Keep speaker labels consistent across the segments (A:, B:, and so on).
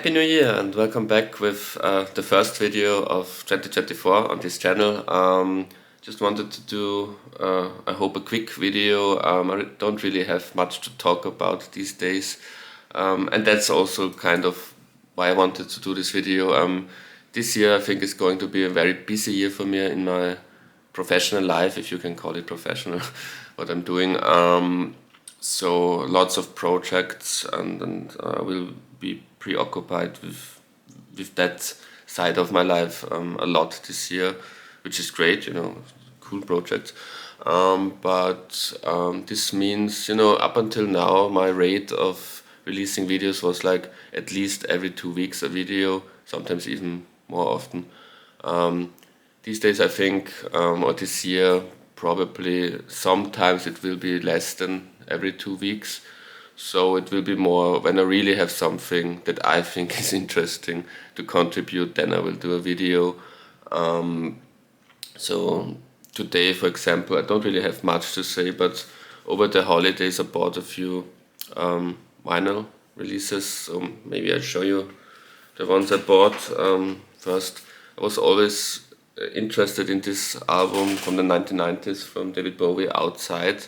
A: Happy New Year and welcome back with the first video of 2024 on this channel. Just wanted to do, I hope, a quick video. I don't really have much to talk about these days, and that's also kind of why I wanted to do this video. This year I think is going to be a very busy year for me in my professional life, if you can call it professional, what I'm doing. So lots of projects, and I will be preoccupied with that side of my life a lot this year, which is great, cool projects. But this means, up until now, my rate of releasing videos was like at least every 2 weeks a video, sometimes even more often. These days, I think, or this year, probably sometimes it will be less than every 2 weeks. So it will be more when I really have something that I think is interesting to contribute, then I will do a video. So today, for example, I don't really have much to say, but over the holidays I bought a few vinyl releases, so maybe I'll show you the ones I bought. First, I was always interested in this album from the 1990s from David Bowie, Outside.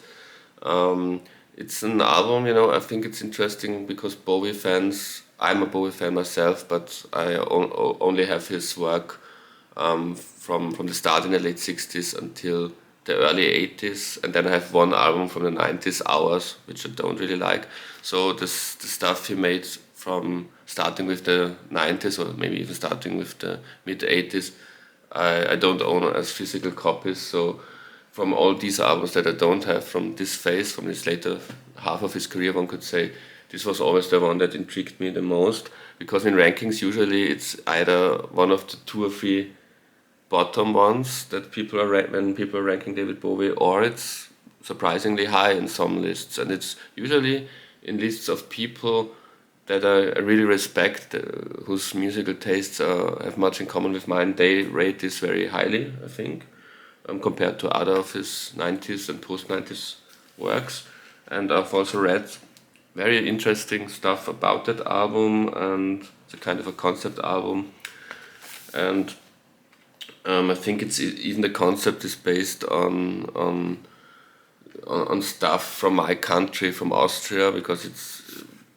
A: It's an album, I think it's interesting because Bowie fans, I'm a Bowie fan myself, but I only have his work from the start in the late 60s until the early 80s, and then I have one album from the 90s, Hours, which I don't really like. So the stuff he made from starting with the 90s or maybe even starting with the mid 80s, I don't own as physical copies. So from all these albums that I don't have from this phase, from this later half of his career, one could say this was always the one that intrigued me the most, because in rankings usually it's either one of the 2 or 3 bottom ones that people are when people are ranking David Bowie, or it's surprisingly high in some lists, and it's usually in lists of people that I really respect, whose musical tastes have much in common with mine. They rate this very highly, I think, compared to other of his 90s and post-90s works. And I've also read very interesting stuff about that album, and it's a kind of a concept album. And I think it's even the concept is based on stuff from my country, from Austria, because it's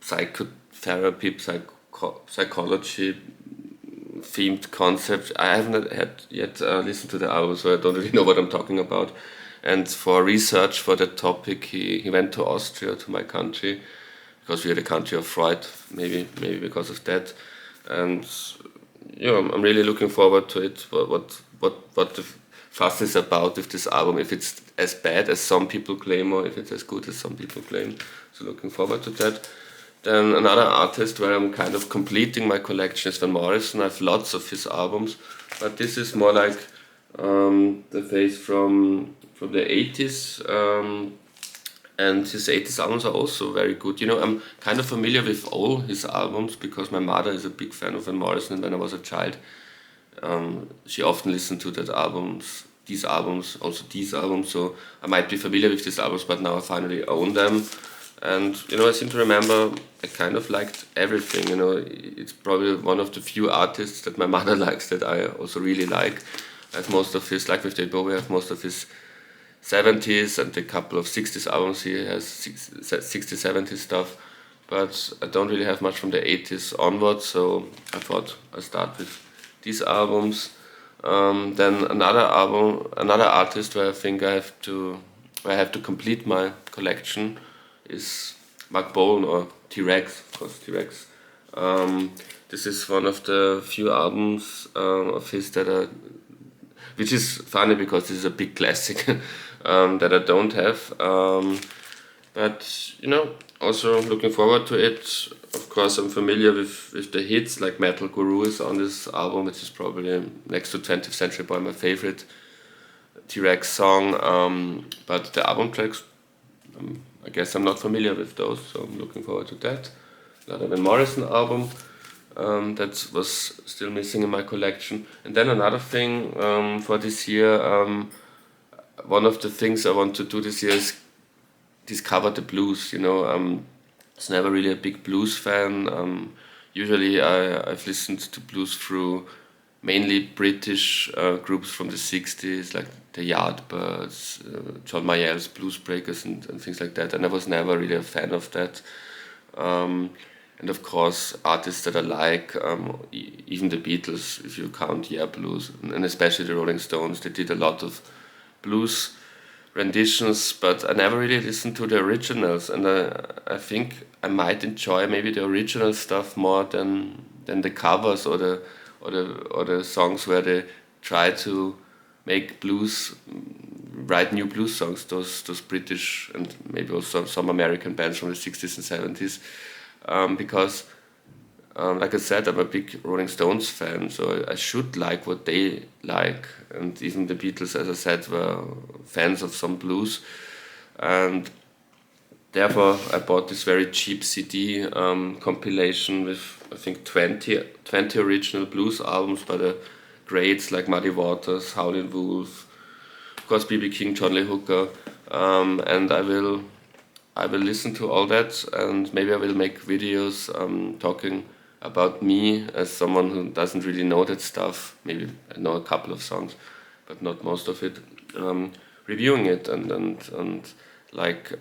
A: psychotherapy, psychology themed concept. I haven't had yet listened to the album, so I don't really know what I'm talking about. And for research for that topic, he went to Austria, to my country, because we are the country of Freud, maybe because of that. And I'm really looking forward to it. What the fuss is about with this album? If it's as bad as some people claim, or if it's as good as some people claim. So looking forward to that. Then another artist where I'm kind of completing my collection is Morrison. I have lots of his albums, but this is more like the phase from the 80s, and his 80s albums are also very good. I'm kind of familiar with all his albums because my mother is a big fan of Van Morrison, and when I was a child, she often listened to these albums, so I might be familiar with these albums, but now I finally own them. And I seem to remember I kind of liked everything. It's probably one of the few artists that my mother likes that I also really like. I have most of his, like with David Bowie, I have most of his 70s and a couple of 60s albums. He has 60s, 70s stuff, but I don't really have much from the 80s onwards, so I thought I'd start with these albums. Then another artist where I think I have to complete my collection is Mark Bowen, or T.Rex, of course, T.Rex. This is one of the few albums of his which is funny because this is a big classic that I don't have. But also looking forward to it. Of course, I'm familiar with the hits, like Metal Guru is on this album, which is probably next to 20th Century Boy my favorite T.Rex song. But the album tracks, I guess I'm not familiar with those, so I'm looking forward to that. Another Van Morrison album that was still missing in my collection. And then another thing for this year, one of the things I want to do this year is discover the blues. I was never really a big blues fan. usually I've listened to blues through mainly British groups from the 60s, like the Yardbirds, John Mayall's Blues Breakers, and things like that. And I was never really a fan of that. And of course, artists that I like, even the Beatles, if you count Yeah Blues, and especially the Rolling Stones, they did a lot of blues renditions, but I never really listened to the originals, and I think I might enjoy maybe the original stuff more than the covers or the songs where they try to make blues, write new blues songs. Those British and maybe also some American bands from the 60s and 70s, because. Like I said, I'm a big Rolling Stones fan, so I should like what they like. And even the Beatles, as I said, were fans of some blues. And therefore, I bought this very cheap CD compilation with, I think, 20 original blues albums by the greats like Muddy Waters, Howlin' Wolf, of course, B.B. King, John Lee Hooker. And I will listen to all that, and maybe I will make videos talking about me as someone who doesn't really know that stuff. Maybe I know a couple of songs, but not most of it. Reviewing it and like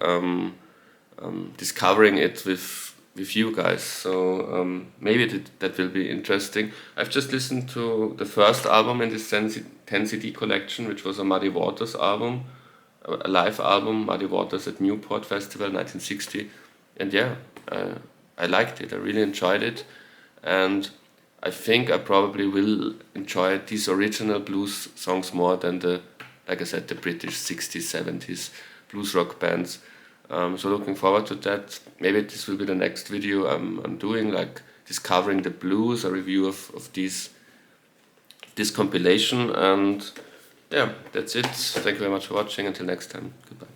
A: discovering it with you guys. So maybe that will be interesting. I've just listened to the first album in this 10 CD collection, which was a Muddy Waters album, a live album, Muddy Waters at Newport Festival 1960, and yeah, I liked it. I really enjoyed it, and I think I probably will enjoy these original blues songs more than like I said, the British 60s, 70s blues rock bands. So looking forward to that. Maybe this will be the next video I'm doing, like discovering the blues, a review of this compilation, and yeah, that's it. Thank you very much for watching. Until next time, goodbye.